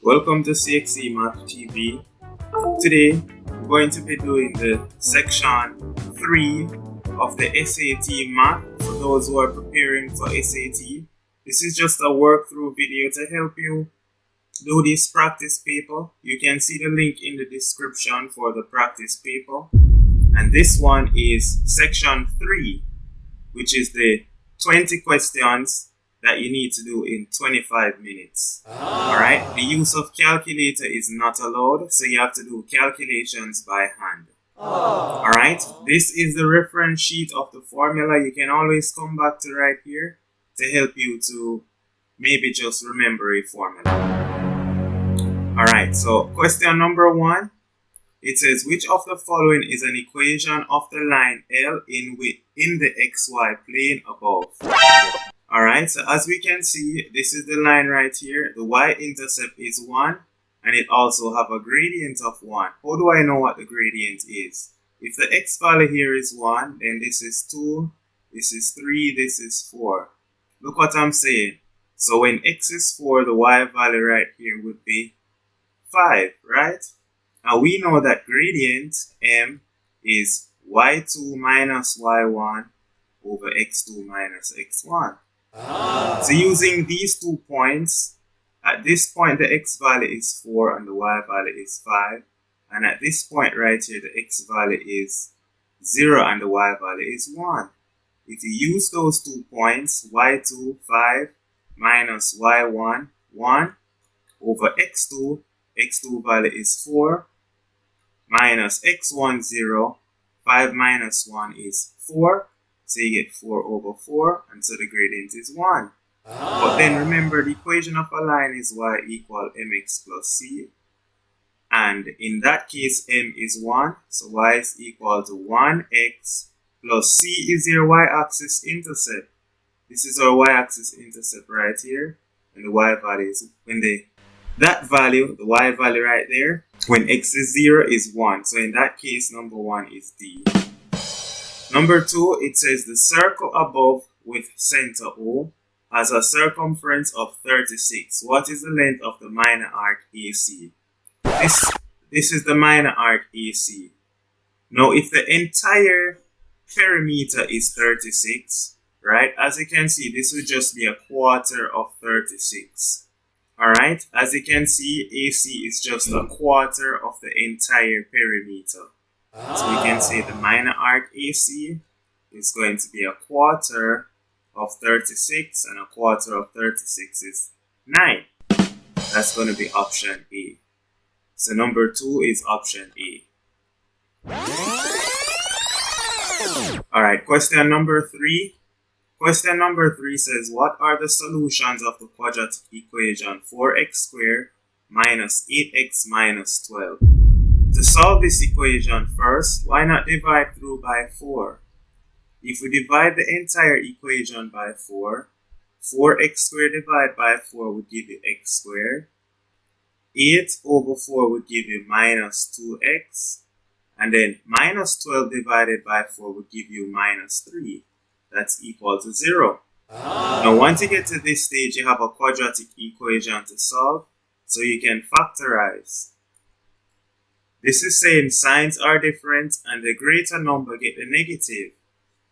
Welcome to CXE Math TV. Today we're going to be doing the section 3 of the SAT Math for those who are preparing for SAT. This is just a work-through video to help you do this practice paper. You can see the link in the description for the practice paper. And this one is section 3, which is the 20 questions that you need to do in 25 minutes. Alright, the use of calculator is not allowed, so you have to do calculations by hand. Alright, this is the reference sheet of the formula. You can always come back to right here to help you to maybe just remember a formula. Alright, so question number 1. It says, which of the following is an equation of the line L in the xy plane above? Alright, so as we can see, this is the line right here. The y-intercept is 1, and it also have a gradient of 1. How do I know what the gradient is? If the x value here is 1, then this is 2, this is 3, this is 4. Look what I'm saying. So when x is 4, the y value right here would be 5, right? Now we know that gradient m is y2 minus y1 over x2 minus x1. So using these 2 points, at this point the x value is 4 and the y value is 5. And at this point right here, the x value is 0 and the y value is 1. If you use those 2 points, y2, 5, minus y1, 1, over x2, x2 value is 4, minus x1, 0, 5 minus 1 is 4. So you get 4 over 4, and so the gradient is 1. But then remember, the equation of a line is y equal mx plus c. And in that case, m is 1, so y is equal to 1x plus c is your y-axis intercept. This is our y-axis intercept right here. And the y value is, that value, the y value right there, when x is 0 is 1. So in that case, number 1 is D. Number 2, it says the circle above with center O has a circumference of 36. What is the length of the minor arc AC? This is the minor arc AC. Now, if the entire perimeter is 36, right, as you can see, this would just be a quarter of 36. Alright, as you can see, AC is just a quarter of the entire perimeter. So we can say the minor arc AC is going to be a quarter of 36, and a quarter of 36 is 9. That's going to be option A. So number 2 is option A. Alright, question number 3. Question number 3 says, what are the solutions of the quadratic equation 4x squared minus 8x minus 12? To solve this equation first, why not divide through by 4? If we divide the entire equation by 4, 4x squared divided by 4 would give you x squared. 8 over 4 would give you minus 2x. And then minus 12 divided by 4 would give you minus 3. That's equal to 0. Now once you get to this stage, you have a quadratic equation to solve, so you can factorize. This is saying signs are different and the greater number get the negative.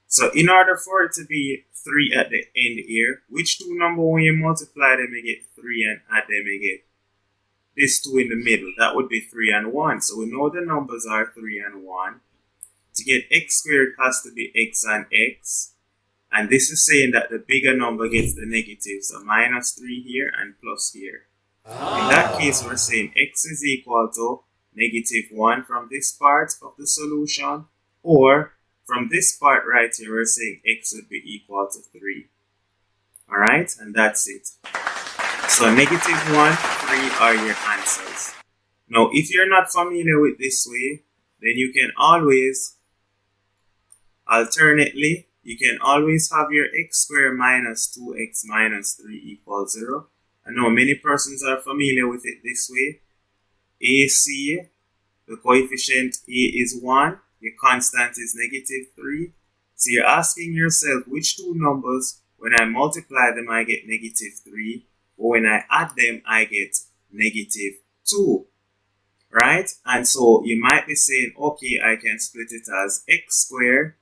So in order for it to be 3 at the end here, which two number when you multiply them you get 3 and add them you get this 2 in the middle. That would be 3 and 1. So we know the numbers are 3 and 1. To get x squared has to be x and x. And this is saying that the bigger number gets the negative. So minus 3 here and plus here. In that case, we're saying x is equal to negative 1 from this part of the solution, or from this part right here, we're saying x would be equal to 3. Alright, and that's it. So negative 1, 3 are your answers. Now, if you're not familiar with this way, then you can always, alternately, you can always have your x squared minus 2x minus 3 equals 0. I know many persons are familiar with it this way. AC, the coefficient A is 1, your constant is negative 3. So you're asking yourself, which two numbers, when I multiply them, I get negative 3, or when I add them, I get negative 2, right? And so you might be saying, okay, I can split it as x squared.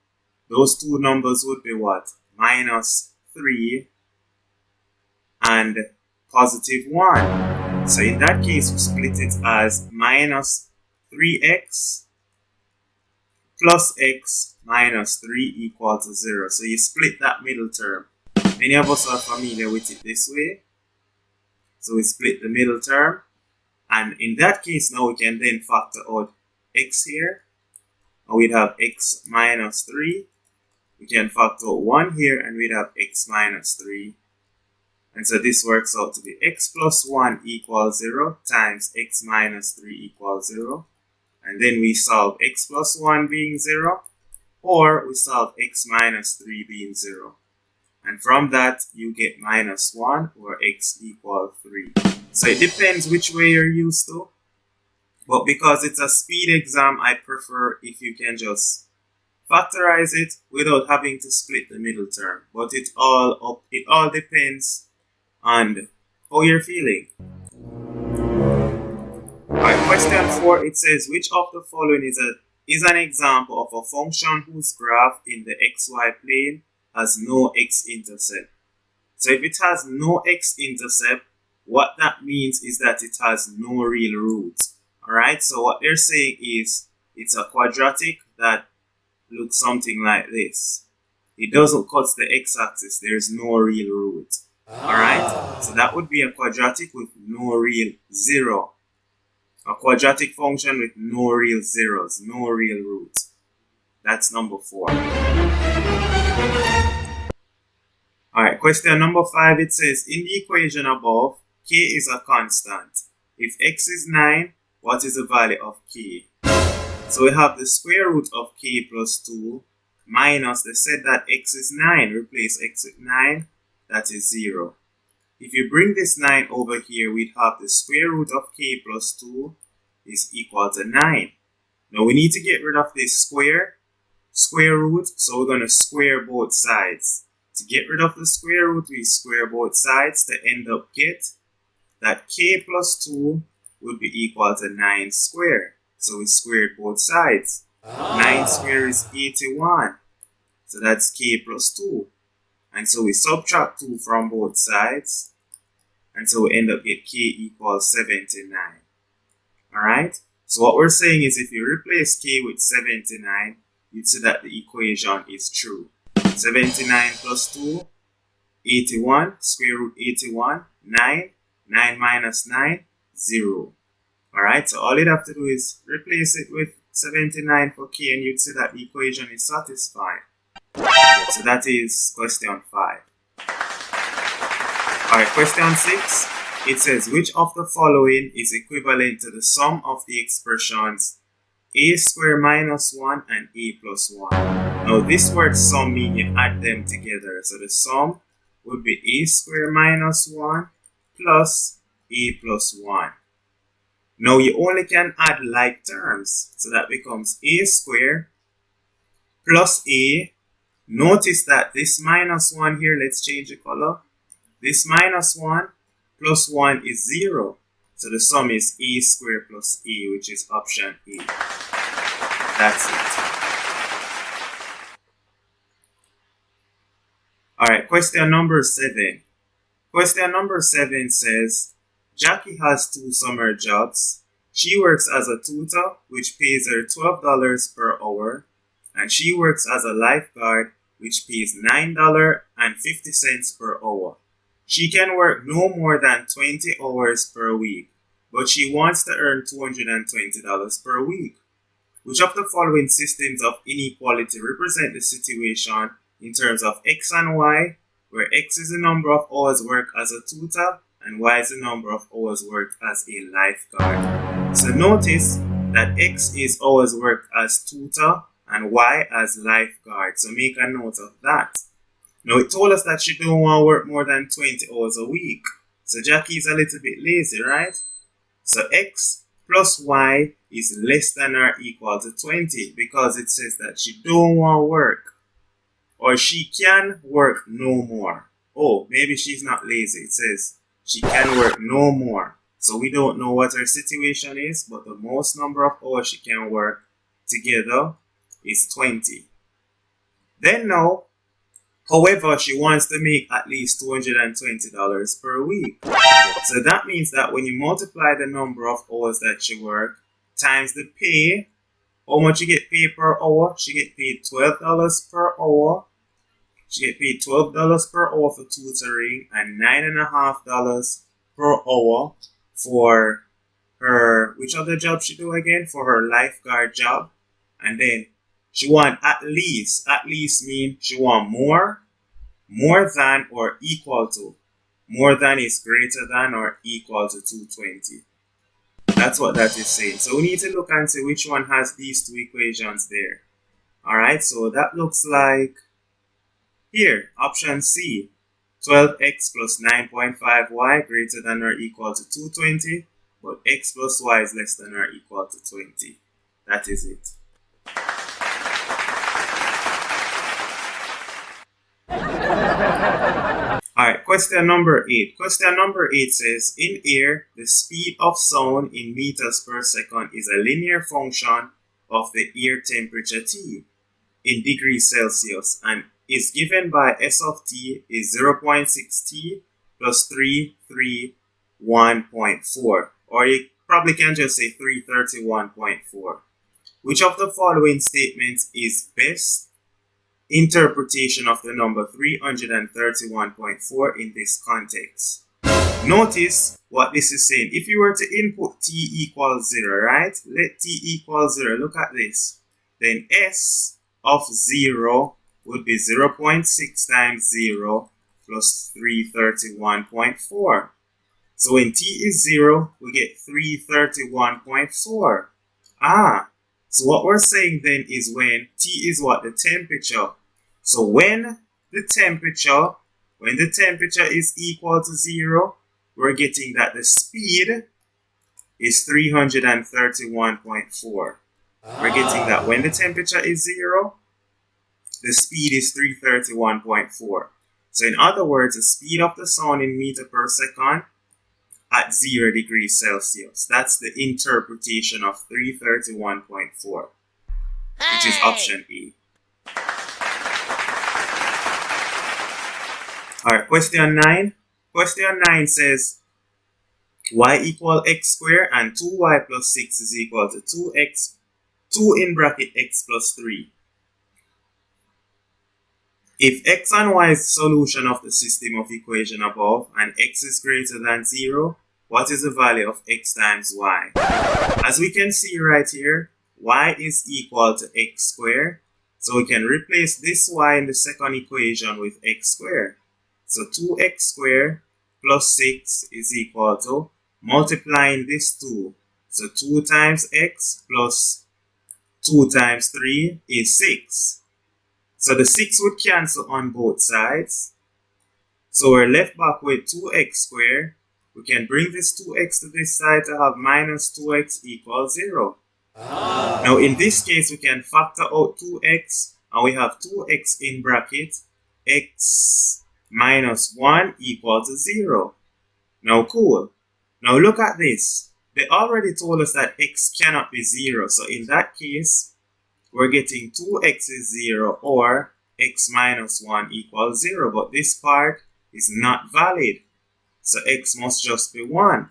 Those two numbers would be what? Minus 3 and positive 1. So in that case, we split it as minus 3x plus x minus 3 equal to 0. So you split that middle term. Many of us are familiar with it this way. So we split the middle term. And in that case, now we can then factor out x here. And we'd have x minus 3. We can factor out 1 here, and we'd have x minus 3. And so this works out to be x plus 1 equals 0 times x minus 3 equals 0. And then we solve x plus 1 being 0, or we solve x minus 3 being 0. And from that, you get minus 1 or x equals 3. So it depends which way you're used to. But because it's a speed exam, I prefer if you can just factorize it without having to split the middle term. But it all depends on how you're feeling. Alright, question 4, it says, which of the following is an example of a function whose graph in the xy plane has no x-intercept? So if it has no x-intercept, what that means is that it has no real roots. Alright, so what they're saying is it's a quadratic that looks something like this. It doesn't cut the x-axis, there's no real root. Alright, so that would be a quadratic with no real zero. A quadratic function with no real zeros, no real roots. That's number 4. Alright, question number 5, it says, in the equation above, k is a constant. If x is 9, what is the value of k? So we have the square root of k plus 2 minus, they said that x is 9. Replace x with 9, that is 0. If you bring this 9 over here, we'd have the square root of k plus 2 is equal to 9. Now we need to get rid of this square root, so we're going to square both sides. To get rid of the square root, we square both sides to end up get that k plus 2 would be equal to 9 squared. So we squared both sides. 9 squared is 81. So that's k plus 2. And so we subtract 2 from both sides. And so we end up get k equals 79. Alright? So what we're saying is if you replace k with 79, you'd see that the equation is true. 79 plus 2, 81, square root 81, 9, 9 minus 9, 0. Alright, so all you'd have to do is replace it with 79 for k and you'd see that the equation is satisfied. So that is question 5. Alright, question 6. It says, which of the following is equivalent to the sum of the expressions a squared minus 1 and a plus 1? Now this word sum means you add them together. So the sum would be a squared minus 1 plus a plus 1. Now you only can add like terms. So that becomes a squared plus a. Notice that this minus 1 here, let's change the color. This minus 1 plus 1 is 0. So the sum is a squared plus a, which is option A. That's it. Alright, question number 7. Question number 7 says, Jackie has 2 summer jobs. She works as a tutor, which pays her $12 per hour, and she works as a lifeguard, which pays $9.50 per hour. She can work no more than 20 hours per week, but she wants to earn $220 per week. Which of the following systems of inequality represent the situation in terms of x and y, where x is the number of hours worked as a tutor and y is the number of hours worked as a lifeguard? So notice that x is hours worked as tutor and y as lifeguard. So make a note of that. Now it told us that she don't want to work more than 20 hours a week. So Jackie is a little bit lazy, right? So x plus y is less than or equal to 20 because it says that she don't want to work. Or she can work no more. Oh, maybe she's not lazy. It says she can work no more. So we don't know what her situation is, but the most number of hours she can work together is 20. Then now, however, she wants to make at least $220 per week. So that means that when you multiply the number of hours that she work times the pay, how much you get paid per hour? She get paid $12 per hour. She get paid $12 per hour for tutoring and $9.50 per hour for her, which other job she do again? For her lifeguard job. And then she want at least mean she want more than or equal to. More than is greater than or equal to 220. That's what that is saying. So we need to look and see which one has these two equations there. Alright, so that looks like here, option C, 12x plus 9.5y greater than or equal to 220, but x plus y is less than or equal to 20. That is it. Alright, question number 8. Question number 8 says, in air, the speed of sound in meters per second is a linear function of the air temperature T in degrees Celsius and is given by S of T is 0.6 T plus 331.4. Or you probably can just say 331.4. Which of the following statements is best interpretation of the number 331.4 in this context? Notice what this is saying. If you were to input t equals 0, right? Let t equal 0. Look at this. Then S of 0 would be 0.6 times 0 plus 331.4. So when t is 0, we get 331.4. So what we're saying then is when t is what? The temperature. So when the temperature is equal to 0, we're getting that the speed is 331.4. We're getting that when the temperature is 0, the speed is 331.4. So in other words, the speed of the sound in meter per second at 0 degrees Celsius. That's the interpretation of 331.4, which is option A. Alright, question 9. Question 9 says y equal x squared and 2y plus 6 is equal to 2x, 2 in bracket x plus 3. If x and y is the solution of the system of equation above and x is greater than 0, what is the value of x times y? As we can see right here, y is equal to x squared. So we can replace this y in the second equation with x squared. So 2x squared plus 6 is equal to multiplying this 2. So 2 times x plus 2 times 3 is 6. So the 6 would cancel on both sides. So we're left back with 2x squared. We can bring this 2x to this side to have minus 2x equals 0. Now in this case, we can factor out 2x and we have 2x in bracket x minus 1 equal to 0. Now cool. Now look at this. They already told us that x cannot be 0. So in that case, we're getting 2x is 0 or x minus 1 equals 0. But this part is not valid. So x must just be 1.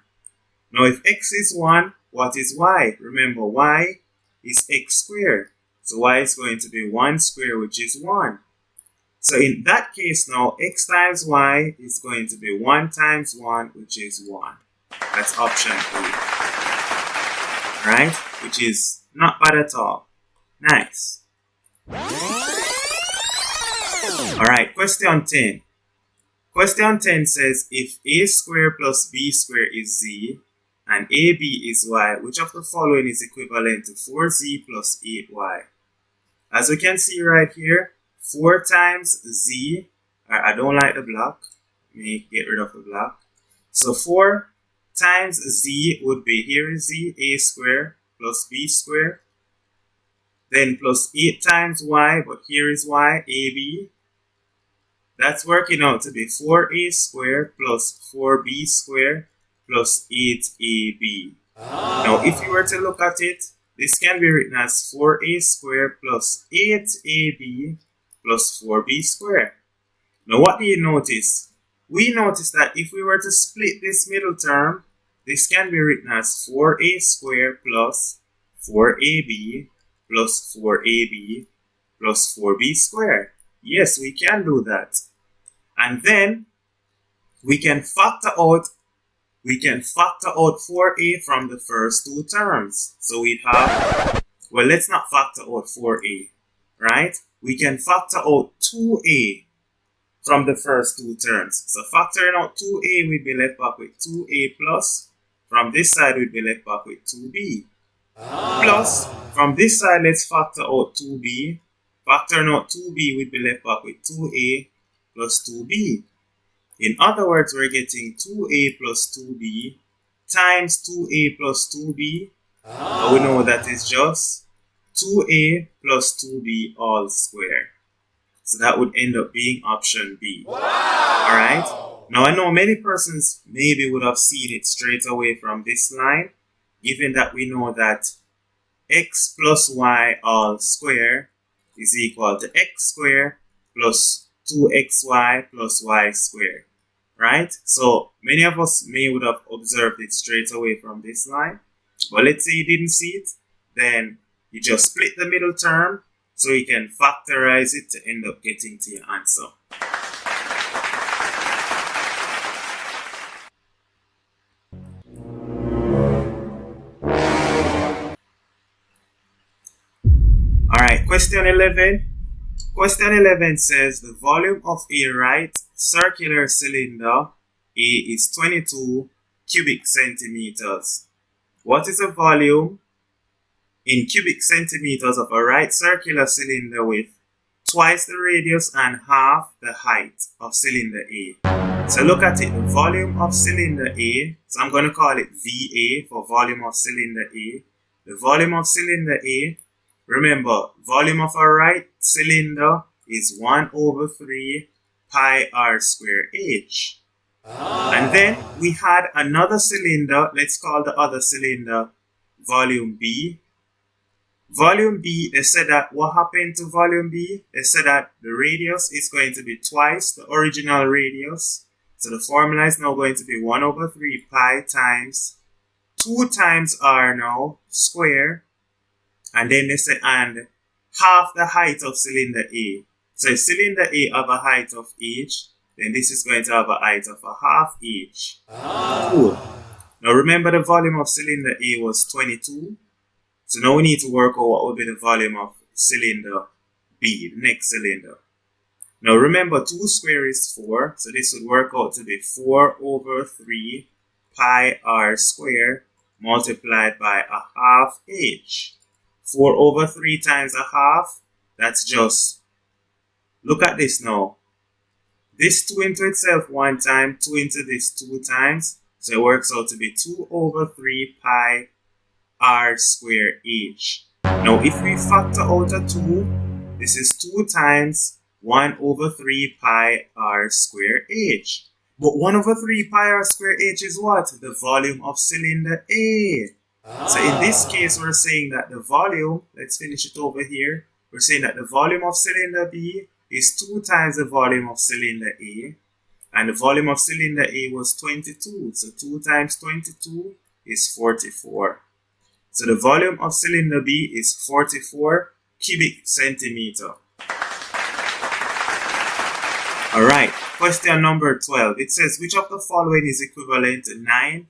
Now if x is 1, what is y? Remember, y is x squared. So y is going to be 1 squared, which is 1. So in that case now, x times y is going to be 1 times 1, which is 1. That's option A. Right? Which is not bad at all. Nice. Alright, question 10. Question 10 says, if a squared plus b squared is z and ab is y, which of the following is equivalent to 4z plus 8y? As we can see right here, 4 times z, I don't like the block, let me get rid of the block. So 4 times z would be, here is z, a squared plus b squared. Then plus 8 times y, but here is y, ab. That's working out to be 4a squared plus 4b squared plus 8ab. Now, if you were to look at it, this can be written as 4a squared plus 8ab plus 4b squared. Now, what do you notice? We notice that if we were to split this middle term, this can be written as 4a squared plus 4ab plus 4ab plus 4b squared. Yes, we can do that. And then we can factor out 4a from the first two terms. So we have, well, let's not factor out 4a, right? We can factor out 2a from the first two terms. So factoring out 2a, we'd be left back with 2a plus. From this side, we'd be left back with 2b. Plus, from this side, let's factor out 2b. Factoring out 2b, we'd be left back with 2a plus 2b. In other words, we're getting 2a plus 2b times 2a plus 2b. And we know that is just 2a plus 2b all squared. So that would end up being option B. Wow. Alright? Now I know many persons maybe would have seen it straight away from this line, given that we know that x plus y all squared is equal to x squared plus 2xy plus y squared. Right? So many of us would have observed it straight away from this line. But let's say you didn't see it, then you just split the middle term so you can factorize it to end up getting to your answer. Alright, question 11. Question 11 says the volume of a right circular cylinder A is 22 cubic centimeters. What is the volume in cubic centimeters of a right circular cylinder with twice the radius and half the height of cylinder A? So look at it, the volume of cylinder A, so I'm going to call it VA for volume of cylinder A. The volume of cylinder A, remember, volume of a right cylinder is 1 over 3 pi r square h. And then we had another cylinder, let's call the other cylinder volume B. Volume B, they said that what happened to volume B? They said that the radius is going to be twice the original radius. So the formula is now going to be 1 over 3 pi times 2 times r now square. And then they say, and half the height of cylinder A. So if cylinder A have a height of h, then this is going to have a height of a half h. Cool. Now remember the volume of cylinder A was 22. So now we need to work out what would be the volume of cylinder B, the next cylinder. Now remember 2 square is 4. So this would work out to be 4 over 3 pi r square multiplied by a half h. 4 over 3 times a half, that's just, look at this now. This 2 into itself 1 time, 2 into this 2 times. So it works out to be 2 over 3 pi r square h. Now if we factor out a 2, this is 2 times 1 over 3 pi r square h. But 1 over 3 pi r square h is what? The volume of cylinder A. So in this case, we're saying that the volume, let's finish it over here. We're saying that the volume of cylinder B is 2 times the volume of cylinder A. And the volume of cylinder A was 22. So 2 times 22 is 44. So the volume of cylinder B is 44 cubic centimeter. Alright, question number 12. It says, which of the following is equivalent to 9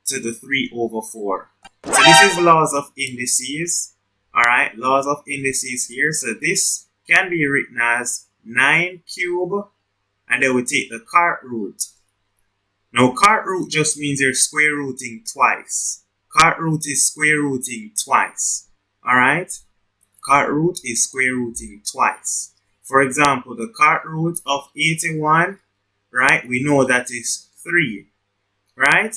to the 3 over 4? So this is laws of indices. Alright, laws of indices here. So this can be written as 9 cube, and then we take the cart root. Now cart root just means you're square rooting twice. Cart root is square rooting twice. Alright? Cart root is square rooting twice. For example, the cart root of 81, right? We know that is 3, right?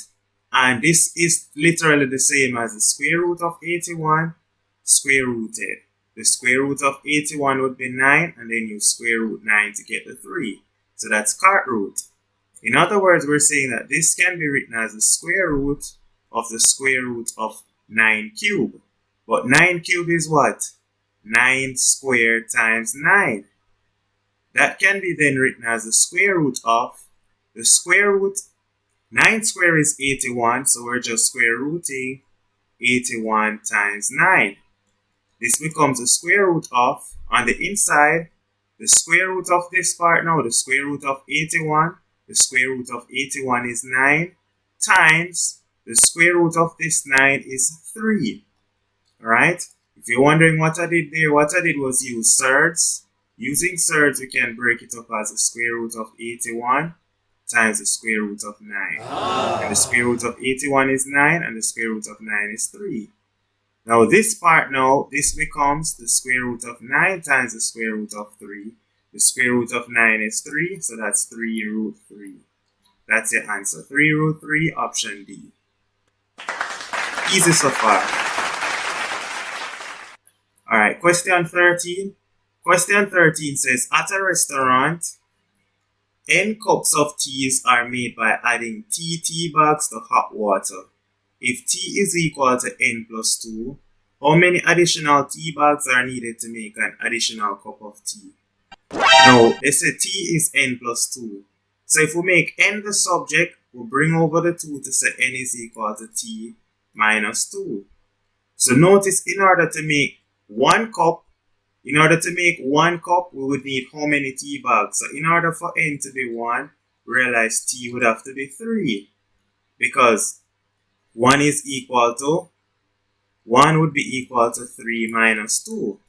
And this is literally the same as the square root of 81 square rooted. The square root of 81 would be 9, and then you square root 9 to get the 3. So that's cart root. In other words, we're saying that this can be written as the square root of 9 cubed. But 9 cubed is what? 9 squared times 9. That can be then written as the square root of the square root. 9 squared is 81, so we're just square rooting 81 times 9. This becomes the square root of, on the inside, the square root of this part now, the square root of 81. The square root of 81 is 9 times the square root of this 9 is 3. Alright? If you're wondering what I did there, what I did was use surds. Using surds, we can break it up as the square root of 81 times the square root of 9. And the square root of 81 is 9, and the square root of 9 is 3. Now this part now, this becomes the square root of 9 times the square root of 3. The square root of 9 is 3, so that's 3 root 3. That's your answer. 3 root 3, option D. Easy so far. Alright, question 13. Question 13 says, at a restaurant, n cups of teas are made by adding tea bags to hot water. If t is equal to n plus 2, how many additional tea bags are needed to make an additional cup of tea? Now, they say t is n plus 2. So if we make n the subject, we'll bring over the 2 to say n is equal to t minus 2. So notice, in order to make one cup, we would need how many tea bags? So in order for n to be 1, realize t would have to be 3. Because 1 would be equal to 3 minus 2.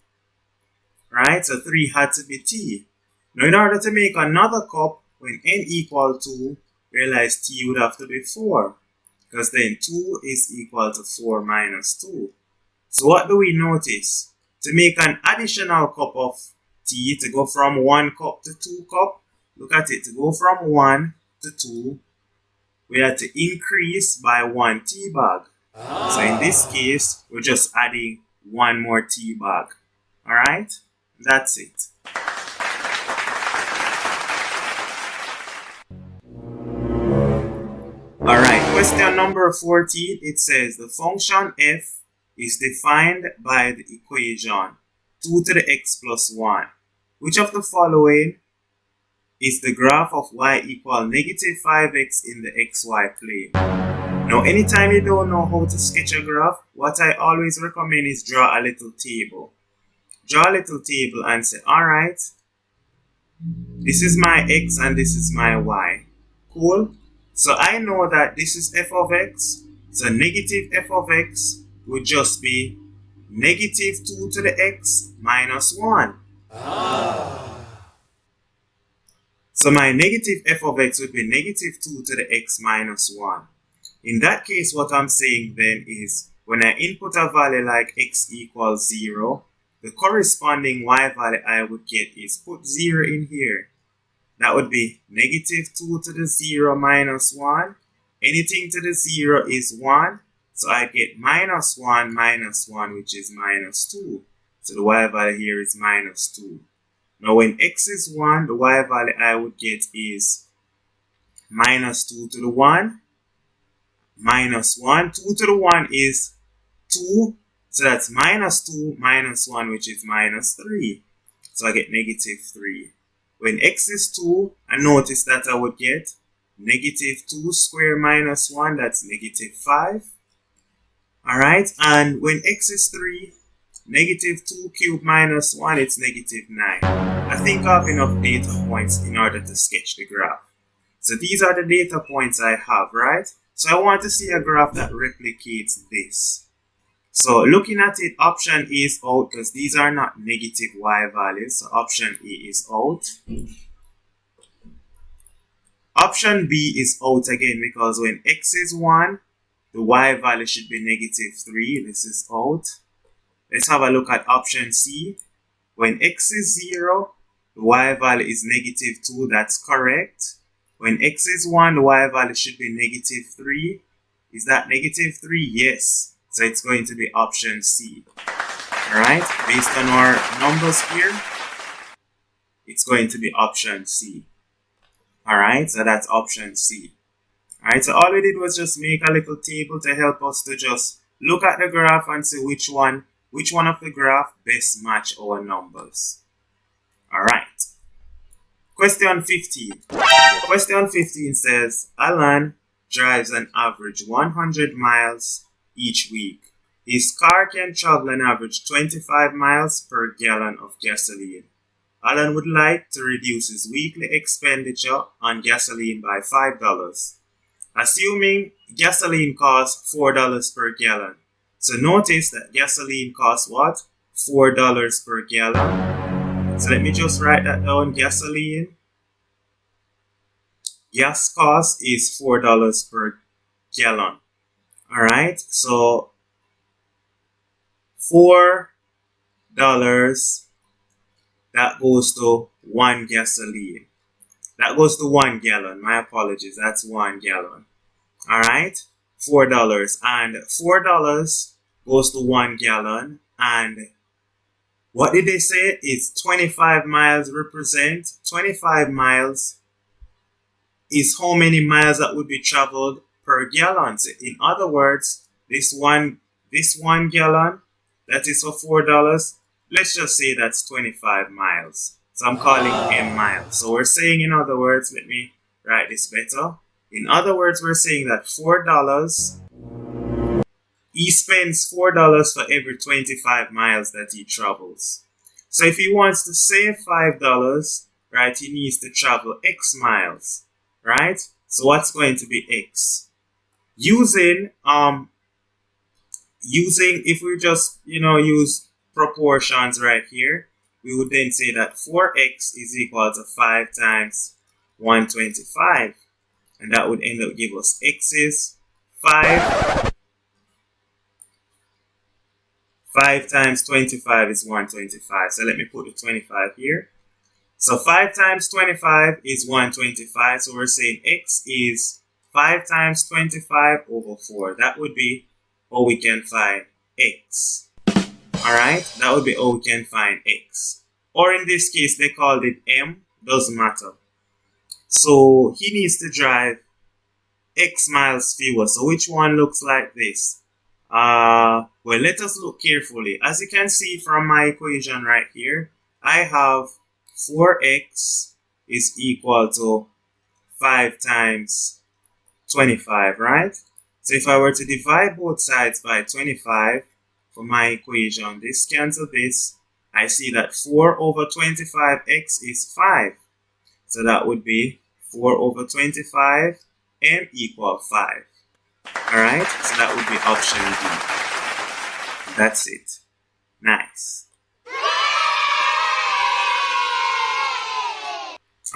Right? So 3 had to be t. Now in order to make another cup, when n equal 2, realize t would have to be 4. Because then 2 is equal to 4 minus 2. So what do we notice? To make an additional cup of tea, to go from 1 cup to 2 cup, look at it, to go from 1 to 2, we have to increase by 1 tea bag. So in this case, we're just adding 1 more tea bag. Alright? That's it. Alright, question number 14. It says the function f is defined by the equation 2 to the x plus 1. Which of the following is the graph of y equal negative 5x in the xy plane? Now, anytime you don't know how to sketch a graph, what I always recommend is draw a little table. Draw a little table and say, alright, this is my x and this is my y. Cool? So I know that this is f of x. So negative f of x would just be negative 2 to the x minus 1. So my negative f of x would be negative 2 to the x minus 1. In that case, what I'm saying then is, when I input a value like x equals 0, the corresponding y value I would get is, put 0 in here. That would be negative 2 to the 0 minus 1. Anything to the 0 is 1. So I get minus 1 minus 1, which is minus 2. So the y value here is minus 2. Now when x is 1, the y value I would get is minus 2 to the 1. Minus 1. 2 to the 1 is 2. So that's minus 2 minus 1, which is minus 3. So I get negative 3. When x is 2, I notice that I would get negative 2 squared minus 1, that's negative 5. Alright, and when x is 3, negative 2 cubed minus 1, it's negative 9. I think I have enough data points in order to sketch the graph. So these are the data points I have, right? So I want to see a graph that replicates this. So looking at it, option A is out because these are not negative y values. So option A is out. Option B is out again because when x is 1, the y value should be negative 3. This is out. Let's have a look at option C. When x is 0, the y value is negative 2. That's correct. When x is 1, the y value should be negative 3. Is that negative 3? Yes. So it's going to be option C. Alright, based on our numbers here, it's going to be option C. Alright, so that's option C. Alright, so all we did was just make a little table to help us to just look at the graph and see which one of the graph best match our numbers. Alright. Question 15. Question 15 says, Alan drives an average 100 miles each week. His car can travel an average 25 miles per gallon of gasoline. Alan would like to reduce his weekly expenditure on gasoline by $5. Assuming gasoline costs $4 per gallon. So notice that gasoline costs what? $4 per gallon. So let me just write that down. Gas cost is $4 per gallon. Alright, so $4, that goes to 1 gasoline. That goes to 1 gallon. My apologies, that's 1 gallon. Alright, $4. And $4 goes to 1 gallon. And what did they say? It's 25 miles represent. 25 miles is how many miles that would be traveled per gallon. So in other words, this one gallon that is for $4, let's just say that's 25 miles. So I'm calling M miles. So we're saying, in other words, let me write this better. In other words, we're saying that $4, he spends $4 for every 25 miles that he travels. So if he wants to save $5, right, he needs to travel X miles. Right? So what's going to be X? Using if we just use proportions right here, we would then say that 4x is equal to 5 times 125, and that would end up give us x is 5. 5 times 25 is 125. So let me put the 25 here. So 5 times 25 is 125. So we're saying x is 5 times 25 over 4. That would be how we can find x. Alright, that would be how we can find x. Or in this case, they called it m. Doesn't matter. So he needs to drive x miles fewer. So which one looks like this? Well, let us look carefully. As you can see from my equation right here, I have 4x is equal to 5 times 25, right? So if I were to divide both sides by 25 for my equation, this cancels this. I see that 4 over 25x is 5. So that would be 4 over 25 m equal 5. Alright, so that would be option B. That's it. Nice.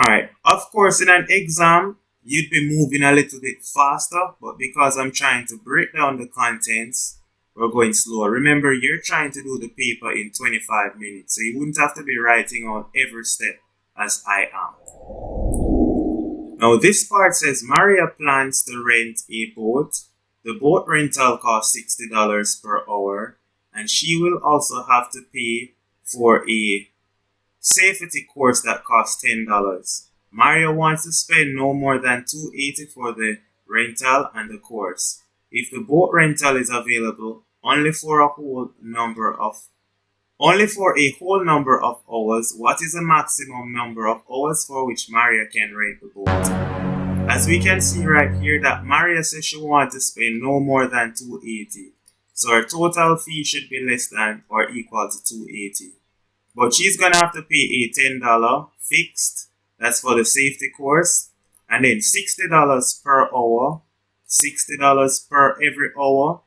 Alright, of course in an exam, you'd be moving a little bit faster, but because I'm trying to break down the contents, we're going slower. Remember, you're trying to do the paper in 25 minutes, so you wouldn't have to be writing out every step as I am. Now this part says Maria plans to rent a boat. The boat rental costs $60 per hour, and she will also have to pay for a safety course that costs $10. Maria wants to spend no more than $280 for the rental and the course. If the boat rental is available only for a whole number of hours, what is the maximum number of hours for which Maria can rent the boat? As we can see right here that Maria says she wants to spend no more than $280. So her total fee should be less than or equal to $280. But she's going to have to pay a $10 fixed. That's for the safety course. And then $60 per hour. $60 per every hour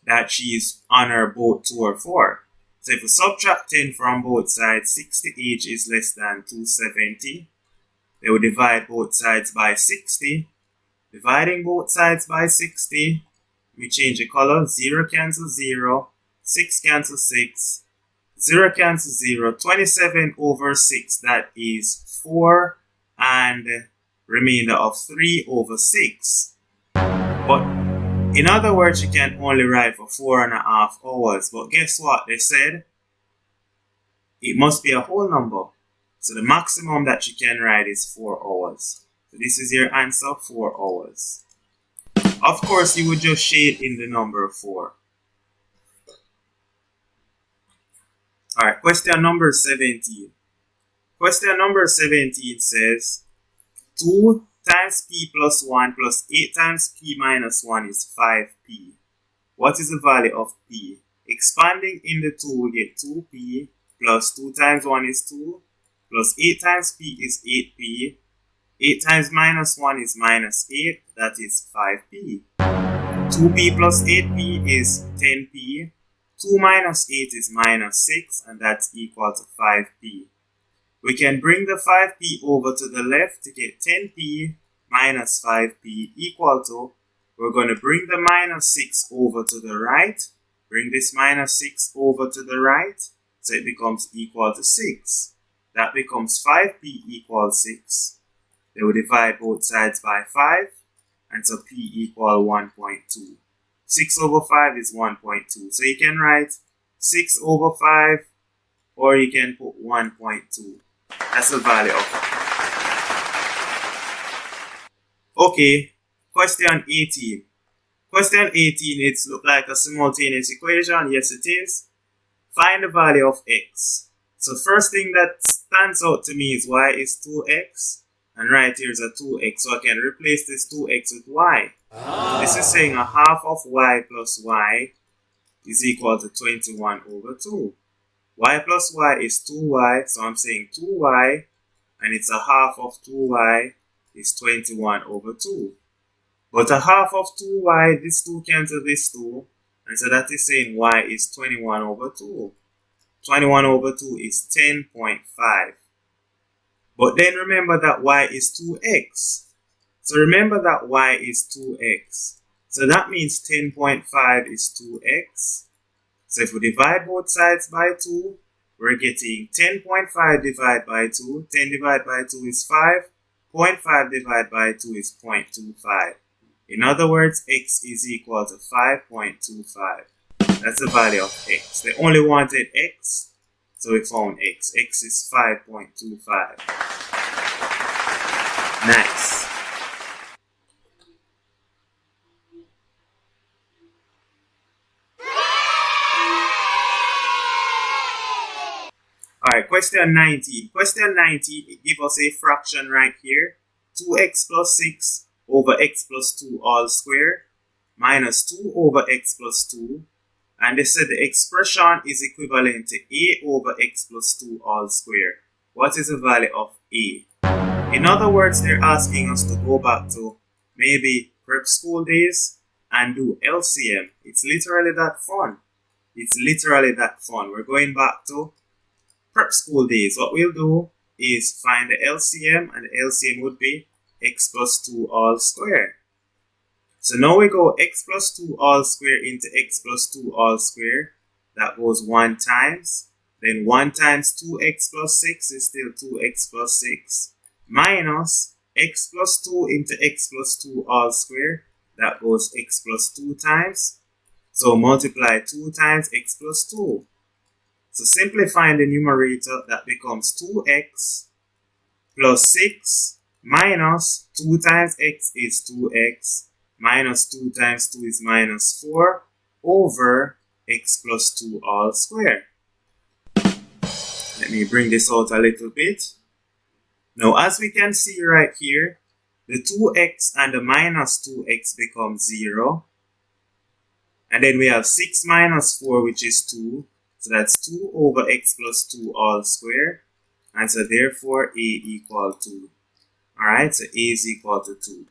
that she's on her boat tour for. So if we subtract 10 from both sides, 60 each is less than 270. They will divide both sides by 60. Dividing both sides by 60, we change the color. 0 cancels 0. 6 cancels 6. 0 cancels 0. 27 over 6, that is 4. And remainder of 3 over 6. But in other words, you can only write for 4.5 hours. But guess what? They said it must be a whole number. So the maximum that you can ride is 4 hours. So this is your answer, 4 hours. Of course, you would just shade in the number 4. Alright, question number 17. Question number 17 says 2 times p plus 1 plus 8 times p minus 1 is 5p. What is the value of p? Expanding in the 2, we get 2p plus 2 times 1 is 2 plus 8 times p is 8p. 8 times minus 1 is minus 8, that is 5p. 2p plus 8p is 10p. 2 minus 8 is minus 6, and that's equal to 5p. We can bring the 5p over to the left to get 10p minus 5p equal to, we're going to bring the minus 6 over to the right, bring this minus 6 over to the right, so it becomes equal to 6. That becomes 5p equals 6. They will divide both sides by 5, and so p equal 1.2. 6 over 5 is 1.2. So you can write 6 over 5, or you can put 1.2. That's the value of it. Okay, question 18. Question 18, it's look like a simultaneous equation. Yes, it is. Find the value of x. So first thing that stands out to me is y is 2x. And right here is a 2x. So I can replace this 2x with y. So this is saying a half of y plus y is equal to 21 over 2. Y plus y is 2y, so I'm saying 2y, and it's a half of 2y is 21 over 2. But a half of 2y, this 2 cancels this 2, and so that is saying y is 21 over 2. 21 over 2 is 10.5. But then remember that y is 2x. So remember that y is 2x. So that means 10.5 is 2x. So if we divide both sides by 2, we're getting 10.5 divided by 2. 10 divided by 2 is 5. 0.5 divided by 2 is 0.25. In other words, x is equal to 5.25. That's the value of x. They only wanted x, so we found x. X is 5.25. Nice. Alright, question 19. Question 19, it gives us a fraction right here. 2x plus 6 over x plus 2 all square minus 2 over x plus 2. And they said the expression is equivalent to a over x plus 2 all square. What is the value of a? In other words, they're asking us to go back to maybe prep school days and do LCM. It's literally that fun. It's literally that fun. We're going back to prep school days. What we'll do is find the LCM, and the LCM would be x plus 2 all square. So now we go x plus 2 all square into x plus 2 all square. That goes 1 times. Then 1 times 2x plus 6 is still 2x plus 6. Minus x plus 2 into x plus 2 all square. That goes x plus 2 times. So multiply 2 times x plus 2. So simplifying the numerator, that becomes 2x plus 6 minus 2 times x is 2x. Minus 2 times 2 is minus 4 over x plus 2 all square. Let me bring this out a little bit. Now, as we can see right here, the 2x and the minus 2x become 0. And then we have 6 minus 4, which is 2. So that's 2 over x plus 2 all square. And so therefore a equal to. Alright, so a is equal to 2.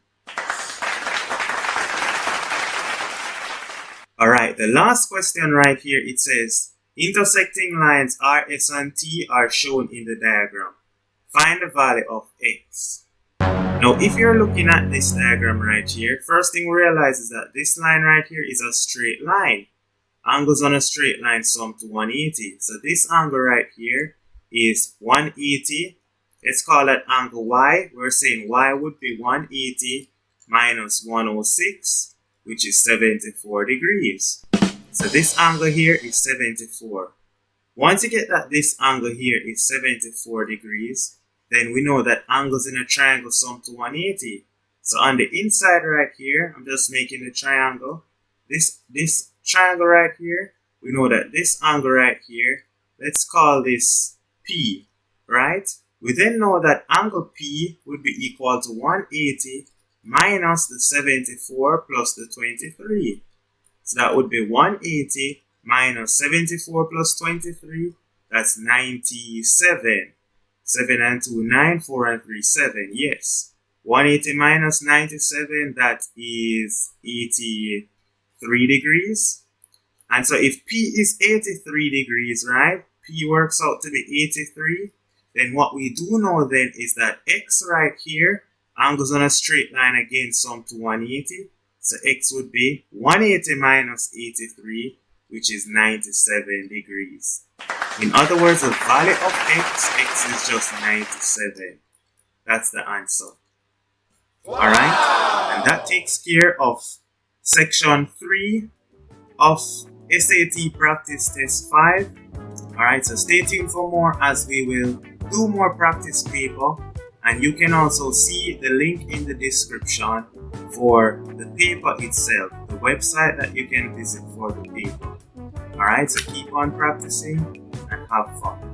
Alright, the last question right here, it says, intersecting lines RS and T are shown in the diagram. Find the value of x. Now, if you're looking at this diagram right here, first thing we realize is that this line right here is a straight line. Angles on a straight line sum to 180. So this angle right here is 180. Let's call that angle y. We're saying y would be 180 minus 106, which is 74 degrees. So this angle here is 74. Once you get that this angle here is 74 degrees, then we know that angles in a triangle sum to 180. So on the inside right here, I'm just making the triangle. This triangle right here, we know that this angle right here, let's call this P, right? We then know that angle P would be equal to 180 minus the 74 plus the 23. So that would be 180 minus 74 plus 23. That's 97. 7 and 2, 9, 4 and 3, 7. Yes. 180 minus 97, that is 83 degrees. And so if P is 83 degrees, right? P works out to be 83. Then what we do know then is that X right here, angles on a straight line again sum to 180. So X would be 180 minus 83, which is 97 degrees. In other words, the value of X is just 97. That's the answer. Alright, and that takes care of section 3 of SAT practice test 5. Alright, so stay tuned for more as we will do more practice paper, and you can also see the link in the description for the paper itself, the website that you can visit for the paper. Alright, so keep on practicing and have fun.